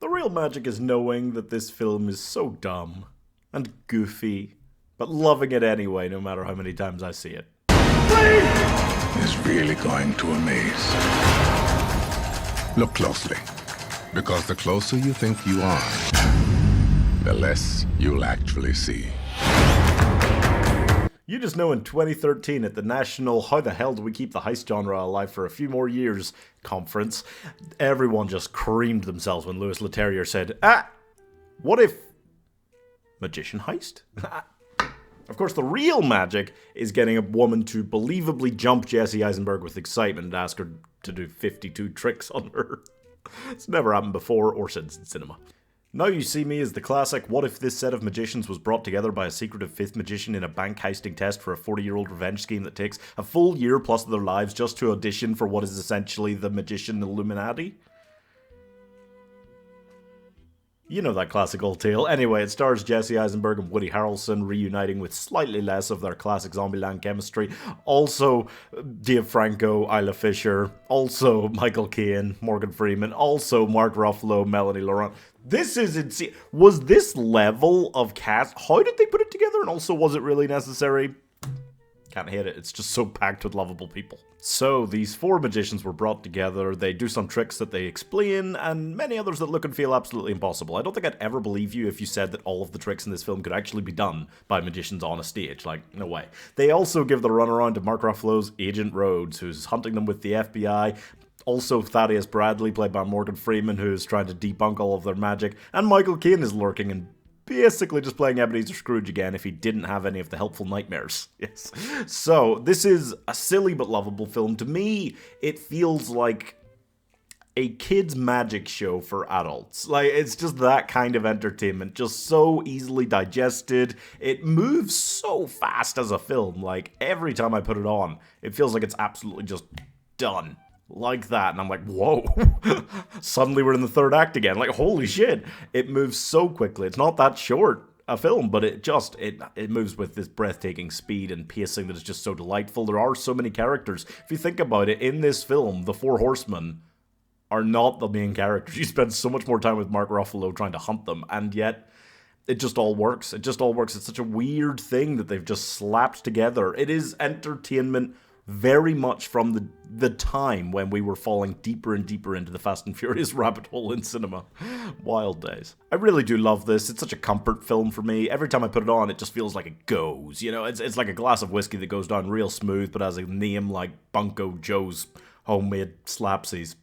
The real magic is knowing that this film is so dumb and goofy, but loving it anyway, no matter how many times I see it. Is really going to amaze. Look closely, because the closer you think you are, the less you'll actually see. You just know in 2013 at the National How the Hell Do We Keep the Heist Genre Alive for a Few More Years conference, everyone just creamed themselves when Louis Leterrier said, what if magician heist? Of course, the real magic is getting a woman to believably jump Jesse Eisenberg with excitement and ask her to do 52 tricks on her. It's never happened before or since in cinema. Now You See Me is the classic what if this set of magicians was brought together by a secretive fifth magician in a bank heisting test for a 40-year-old revenge scheme that takes a full year plus of their lives just to audition for what is essentially the magician Illuminati? You know that classic old tale. Anyway, it stars Jesse Eisenberg and Woody Harrelson reuniting with slightly less of their classic Zombieland chemistry. Also, Davefranco, Isla Fisher. Also, Michael Caine, Morgan Freeman. Also, Mark Ruffalo, Melanie Laurent. This is insane. Was this level of cast? How did they put it together? And also, was it really necessary? Can't hate it. It's just so packed with lovable people. So, these four magicians were brought together, they do some tricks that they explain, and many others that look and feel absolutely impossible. I don't think I'd ever believe you if you said that all of the tricks in this film could actually be done by magicians on a stage. Like, no way. They also give the runaround to Mark Ruffalo's Agent Rhodes, who's hunting them with the FBI. Also, Thaddeus Bradley, played by Morgan Freeman, who's trying to debunk all of their magic. And Michael Caine is lurking and basically just playing Ebenezer Scrooge again if he didn't have any of the helpful nightmares. Yes. So, this is a silly but lovable film. To me, it feels like a kid's magic show for adults. Like, it's just that kind of entertainment. Just so easily digested. It moves so fast as a film. Like, every time I put it on, it feels like it's absolutely just done. Like that, and I'm like, whoa. Suddenly we're in the third act again. Like, holy shit. It moves so quickly. It's not that short a film, but it moves with this breathtaking speed and pacing that is just so delightful. There are so many characters. If you think about it, in this film, the Four Horsemen are not the main characters. You spend so much more time with Mark Ruffalo trying to hunt them, and yet it just all works. It just all works. It's such a weird thing that they've just slapped together. It is entertainment very much from the time when we were falling deeper and deeper into the Fast and Furious rabbit hole in cinema. Wild days. I really do love this. It's such a comfort film for me. Every time I put it on, it just feels like it goes. You know, it's like a glass of whiskey that goes down real smooth, but has a name like Bunko Joe's Homemade Slapsies.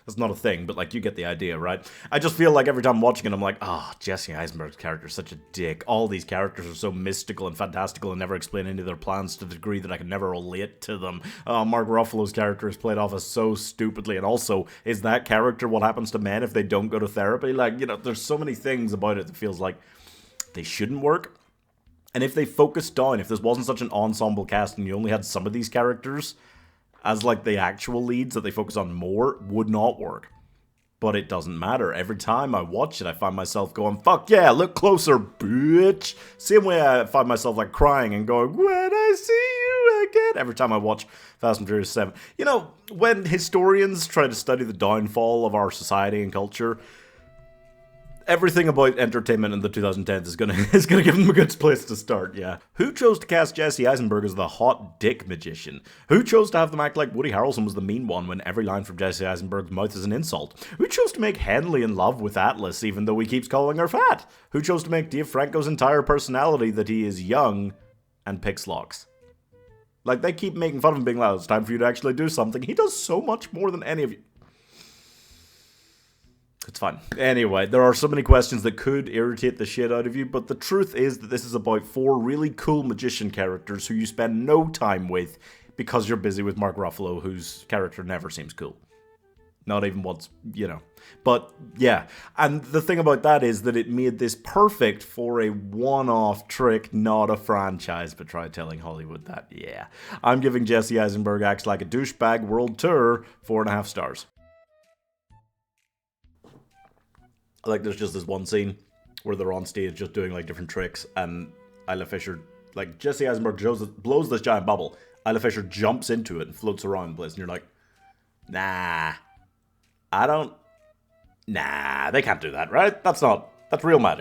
That's not a thing, but like, you get the idea, right? I just feel like every time I'm watching it, I'm like, Jesse Eisenberg's character is such a dick. All these characters are so mystical and fantastical and never explain any of their plans to the degree that I can never relate to them. Mark Ruffalo's character is played off as so stupidly, and also, is that character what happens to men if they don't go to therapy? Like, you know, there's so many things about it that feels like they shouldn't work. And if they focused down, if this wasn't such an ensemble cast and you only had some of these characters as like the actual leads that they focus on more, would not work. But it doesn't matter. Every time I watch it, I find myself going, fuck yeah, look closer, bitch. Same way I find myself like crying and going, when I see you again, every time I watch Fast and Furious 7. You know, when historians try to study the downfall of our society and culture, everything about entertainment in the 2010s is gonna give them a good place to start, yeah. Who chose to cast Jesse Eisenberg as the hot dick magician? Who chose to have them act like Woody Harrelson was the mean one when every line from Jesse Eisenberg's mouth is an insult? Who chose to make Henley in love with Atlas even though he keeps calling her fat? Who chose to make Dave Franco's entire personality that he is young and picks locks? Like, they keep making fun of him being like, it's time for you to actually do something. He does so much more than any of you. It's fine. Anyway, there are so many questions that could irritate the shit out of you, but the truth is that this is about four really cool magician characters who you spend no time with because you're busy with Mark Ruffalo, whose character never seems cool. Not even once, you know. But, yeah. And the thing about that is that it made this perfect for a one-off trick, not a franchise, but try telling Hollywood that, yeah. I'm giving Jesse Eisenberg Acts Like a Douchebag World Tour 4.5 stars. Like, there's just this one scene where they're on stage just doing, like, different tricks, and Isla Fisher, like, Jesse Eisenberg blows this giant bubble. Isla Fisher jumps into it and floats around the place, and you're like, nah, I don't Nah, they can't do that, right? That's real magic.